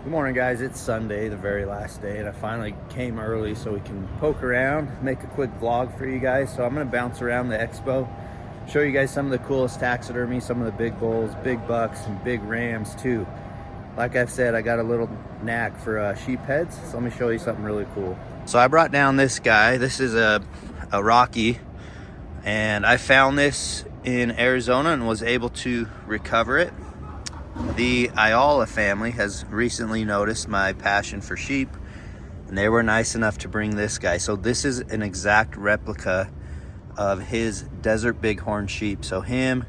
Good morning, guys. It's Sunday, the very last day, and I finally came early so we can poke around, make a quick vlog for you guys. So I'm going to bounce around the expo, show you guys some of the coolest taxidermy, some of the big bulls, big bucks, and big rams too. Like I've said, I got a little knack for sheep heads, so let me show you something really cool. So I brought down this guy. This is a Rocky, and I found this in Arizona and was able to recover it. The Ayala family has recently noticed my passion for sheep, and they were nice enough to bring this guy. So this is an exact replica of his desert bighorn sheep. So him,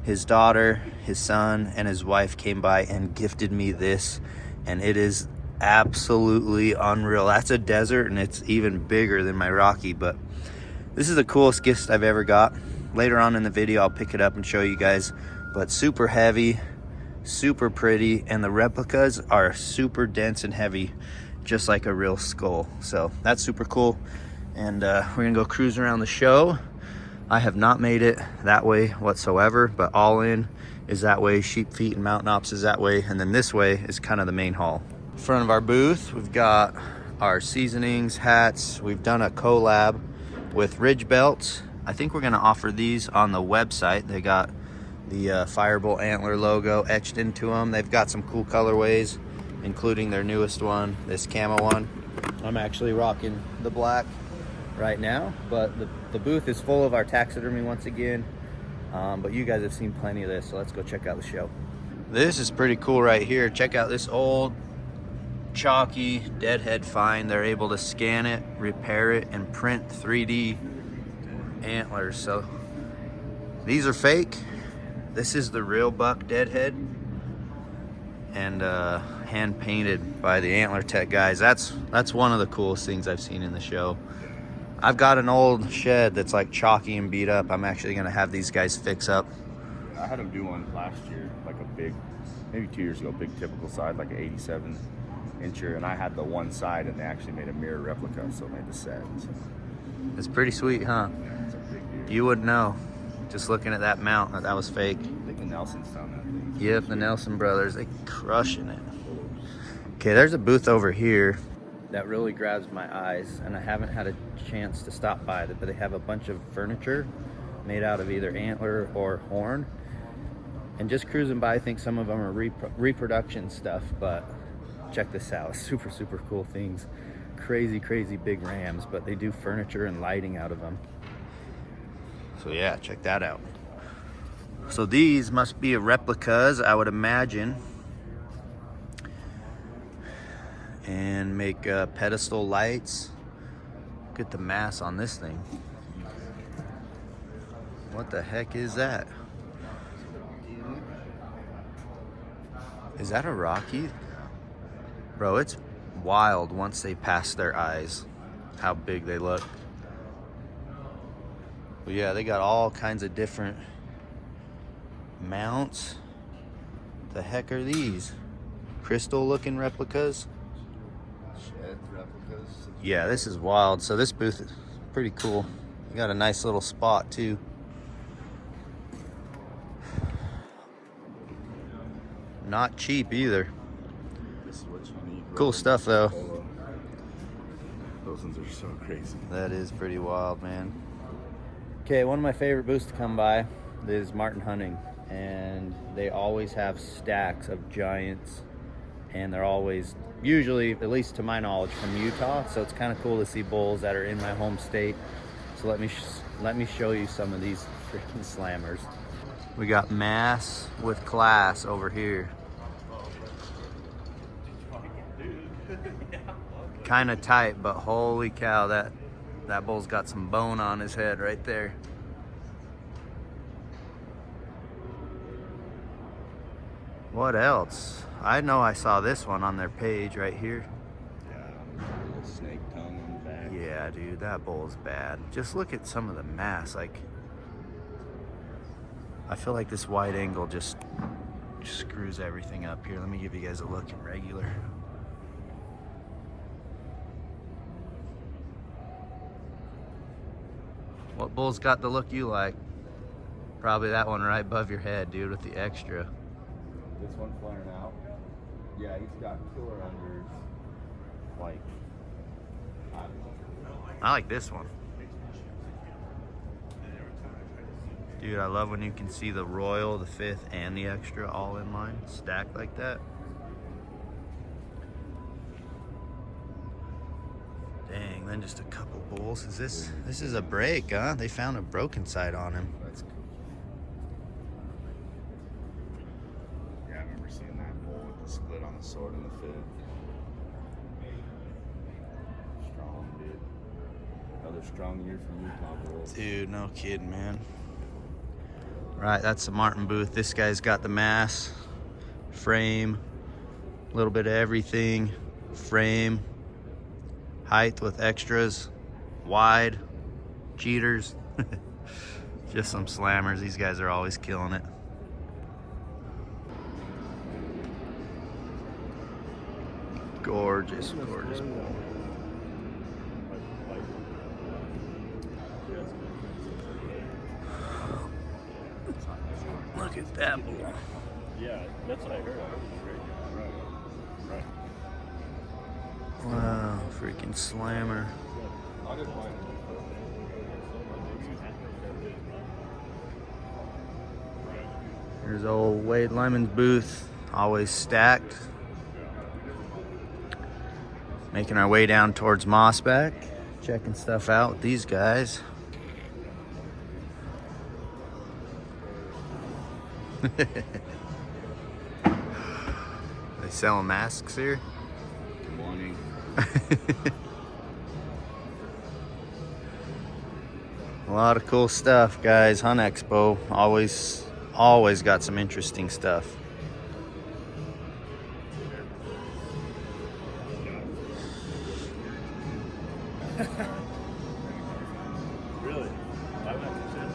his daughter, his son, and his wife came by and gifted me this, and it is absolutely unreal. That's a desert, and it's even bigger than my Rocky, but this is the coolest gift I've ever got. Later on in the video, I'll pick it up and show you guys, but super heavy, super pretty, and the replicas are super dense and heavy, just like a real skull. So that's super cool, and we're gonna go cruise around the show. I have not made it that way whatsoever, but all in is that way, sheep feet and mountain ops is that way, and then this way is kind of the main hall. In front of our booth, we've got our seasonings, hats. We've done a collab with Ridge Belts. I think we're gonna offer these on the website. They got the Firebolt Antler logo etched into them. They've got some cool colorways, including their newest one, this camo one. I'm actually rocking the black right now, but the booth is full of our taxidermy once again. But you guys have seen plenty of this, so let's go check out the show. This is pretty cool right here. Check out this old chalky deadhead find. They're able to scan it, repair it, and print 3D antlers. So these are fake. This is the real buck deadhead, and hand painted by the Antler Tech guys. That's one of the coolest things I've seen in the show. I've got an old shed that's like chalky and beat up. I'm actually gonna have these guys fix up. I had them do one last year, like a big, maybe 2 years ago, big typical side, like an 87 incher, and I had the one side, and they actually made a mirror replica, so it made the set. So. It's pretty sweet, huh? It's a big deal. You wouldn't know, just looking at that mount, that was fake. I think the Nelsons found that thing. Yep, the Nelson brothers, they crushing it. Okay, there's a booth over here that really grabs my eyes, and I haven't had a chance to stop by it, but they have a bunch of furniture made out of either antler or horn. And just cruising by, I think some of them are reproduction stuff, but check this out. Super, super cool things. Crazy, crazy big rams, but they do furniture and lighting out of them. So yeah, check that out. So these must be replicas, I would imagine, and make pedestal lights. Look at the mass on this thing. What the heck is that? Is that a Rocky? Bro, it's wild once they pass their eyes, how big they look. But yeah, they got all kinds of different mounts. The heck are these? Crystal looking replicas? Shed replicas. Yeah, this is wild. So this booth is pretty cool. You got a nice little spot too. Not cheap either. This is what you need. Cool stuff though. Those ones are so crazy. That is pretty wild, man. Okay, one of my favorite booths to come by is Martin Hunting, and they always have stacks of giants, and they're always, usually, at least to my knowledge, from Utah. So it's kind of cool to see bulls that are in my home state. So let me show you some of these freaking slammers. We got mass with class over here. Kind of tight, but holy cow, that bull's got some bone on his head right there. What else? I know I saw this one on their page right here. Yeah, a little snake tongue on the back. Yeah, dude, that bull's bad. Just look at some of the mass. Like, I feel like this wide angle just screws everything up here. Let me give you guys a look in regular. What bull's got the look you like? Probably that one right above your head, dude, with the extra. This one flaring out. Yeah, he's got killer unders. Like, I like this one. Dude, I love when you can see the Royal, the 5th, and the Extra all in line, stacked like that. Dang, then just a couple bulls. This is a break, huh? They found a broken side on him. that's cool. Yeah, I remember seeing that bull with the split on the sword and the fib. Strong, dude. Another strong year from Utah bulls. Dude, no kidding, man. Right, that's the Martin booth. This guy's got the mass, frame, a little bit of everything, frame, height with extras, wide, cheaters. Just some slammers. These guys are always killing it. Gorgeous, gorgeous bull. Look at that bull. Yeah, that's what I heard. Right. Wow, freaking slammer. Here's old Wade Lemon's booth, always stacked. Making our way down towards Mossback, checking stuff out with these guys. They selling masks here? Good morning. A lot of cool stuff, guys. Hunt Expo always got some interesting stuff. Really? I've not considered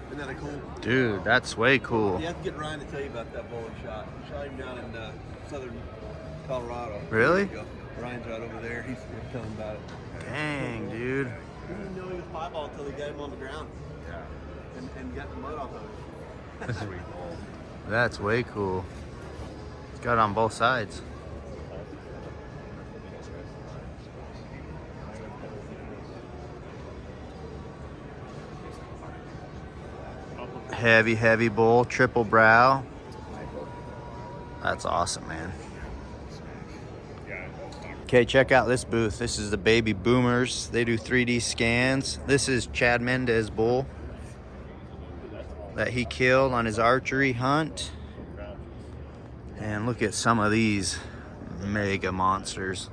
Isn't that a cool? Dude, that's way cool. You have to get Ryan to tell you about that bull he shot. He shot him down in southern Colorado. Really? Years ago. Ryan's right over there. He's telling about it. Dang, dude. He didn't know he was piebald until they got him on the ground Yeah. and got the mud off of it. Sweet bull. That's way cool. It's got it on both sides. Heavy bull, triple brow. That's awesome, man. Okay, check out this booth. This is the Baby Boomers. They do 3D scans. This is Chad Mendez bull that he killed on his archery hunt. And look at some of these mega monsters.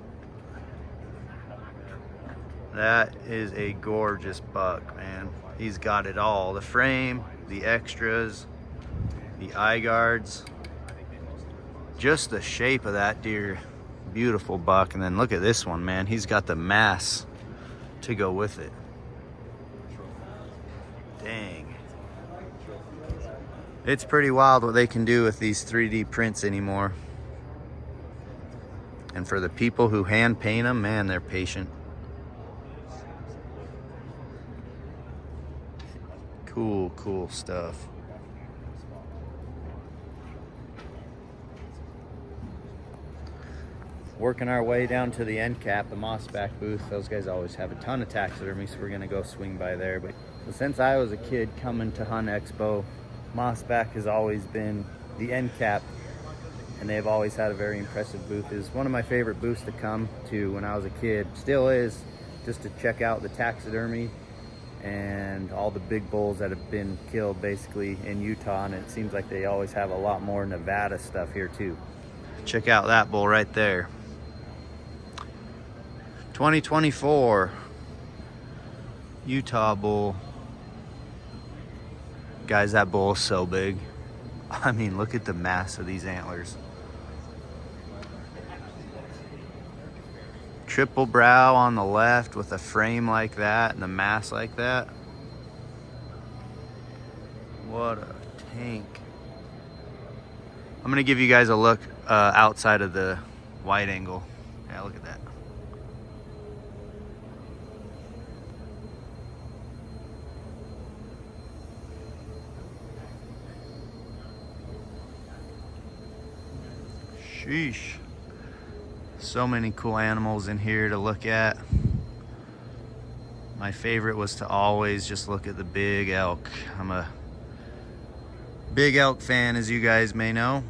That is a gorgeous buck, man. He's got it all. The frame, the extras, the eye guards. Just the shape of that deer. Beautiful buck. And then look at this one, man. He's got the mass to go with it. Dang. It's pretty wild what they can do with these 3D prints anymore. And for the people who hand paint them, man, they're patient. Cool stuff. Working our way down to the end cap, the Mossback booth. Those guys always have a ton of taxidermy, so we're gonna go swing by there. But since I was a kid coming to Hunt Expo, Mossback has always been the end cap, and they've always had a very impressive booth. It's one of my favorite booths to come to when I was a kid. Still is, just to check out the taxidermy and all the big bulls that have been killed basically in Utah, and it seems like they always have a lot more Nevada stuff here too. Check out that bull right there. 2024 Utah bull. Guys, that bull is so big. I mean, look at the mass of these antlers. Triple brow on the left with a frame like that and the mass like that. What a tank. I'm gonna give you guys a look outside of the wide angle. Yeah, look at that. Sheesh. So many cool animals in here to look at. My favorite was to always just look at the big elk. I'm a big elk fan, as you guys may know.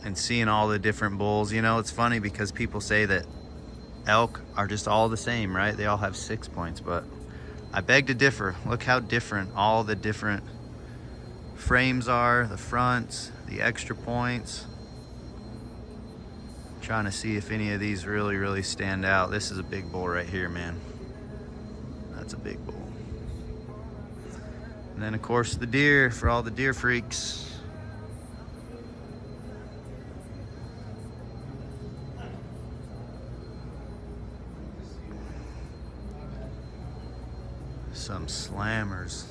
And seeing all the different bulls, you know, it's funny because people say that elk are just all the same, right? They all have 6 points, but I beg to differ. Look how different all the different frames are, the fronts, the extra points. Trying to see if any of these really stand out. This is a big bull right here, man. That's a big bull. And then of course the deer, for all the deer freaks. Some slammers.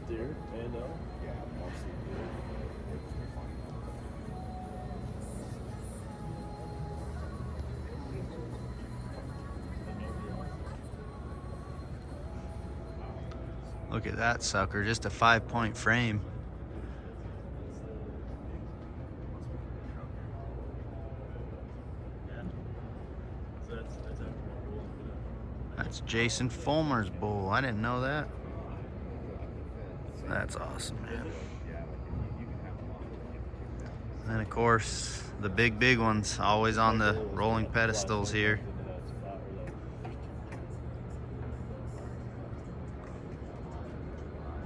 Deer and elk? Yeah, mostly deer. Look at that sucker, just a 5-point frame. That's Jason Fulmer's bull. I didn't know that. That's awesome, man. And then of course, the big ones, always on the rolling pedestals here.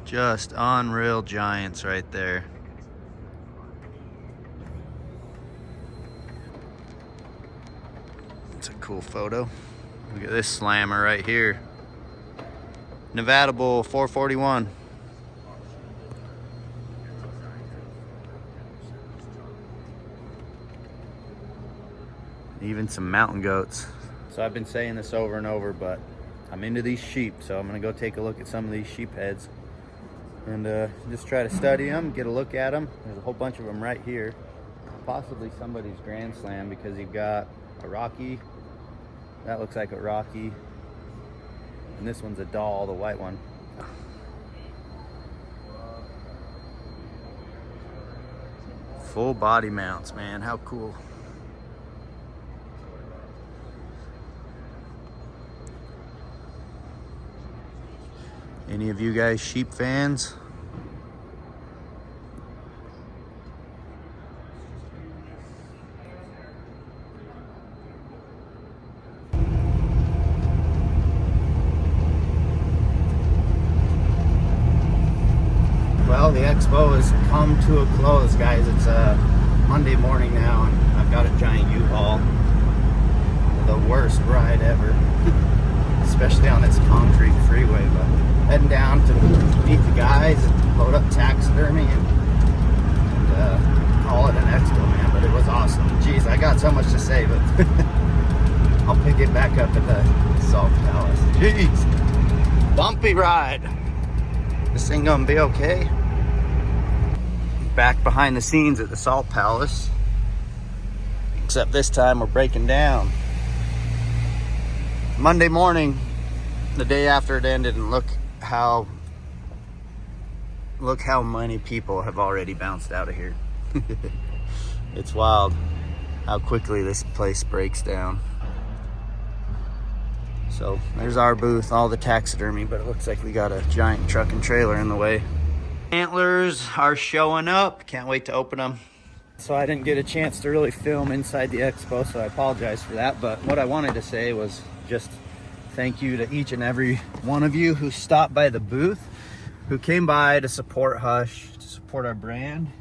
Just unreal giants right there. It's a cool photo. Look at this slammer right here. Nevada bull, 441. Even some mountain goats. So I've been saying this over and over, but I'm into these sheep, so I'm gonna go take a look at some of these sheep heads and just try to study them, get a look at them. There's a whole bunch of them right here. Possibly somebody's Grand Slam, because you've got a Rocky. That looks like a Rocky. And this one's a doll, the white one. Full body mounts, man, how cool. Any of you guys sheep fans? Well, the expo has come to a close, guys. It's Monday morning now, and I've got a giant U-Haul. The worst ride ever, especially on this concrete freeway, but heading down to meet the guys and load up taxidermy and call it an expo, man. But it was awesome. Jeez, I got so much to say, but I'll pick it back up at the Salt Palace. Jeez, bumpy ride. This thing gonna be okay. Back behind the scenes at the Salt Palace, except this time we're breaking down. Monday morning, the day after it ended, and look how many people have already bounced out of here. It's wild how quickly this place breaks down. So there's our booth, all the taxidermy, but it looks like we got a giant truck and trailer in the way. Antlers are showing up. Can't wait to open them. So I didn't get a chance to really film inside the expo, so I apologize for that. But what I wanted to say was just thank you to each and every one of you who stopped by the booth, who came by to support Hush, to support our brand,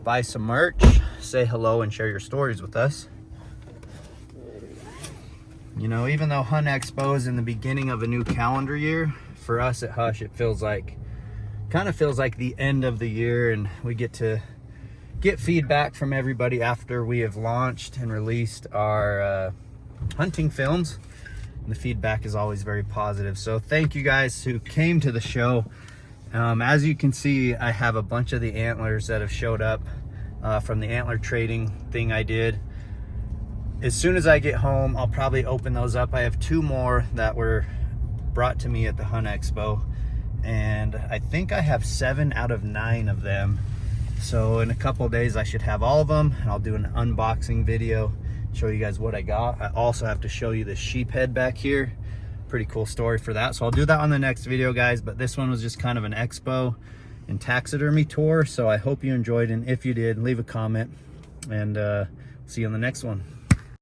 buy some merch, say hello, and share your stories with us. You know, even though Hunt Expo is in the beginning of a new calendar year, for us at Hush, it kind of feels like the end of the year, and we get to get feedback from everybody after we have launched and released our hunting films. The feedback is always very positive. So thank you guys who came to the show. As you can see, I have a bunch of the antlers that have showed up from the antler trading thing I did. As soon as I get home, I'll probably open those up. I have 2 more that were brought to me at the Hunt Expo, and I think I have 7 out of 9 of them. So in a couple of days I should have all of them, and I'll do an unboxing video, show you guys what I got. I also have to show you the sheep head back here. Pretty cool story for that, so I'll do that on the next video, guys. But this one was just kind of an expo and taxidermy tour, so I hope you enjoyed, and if you did, leave a comment, and see you on the next one.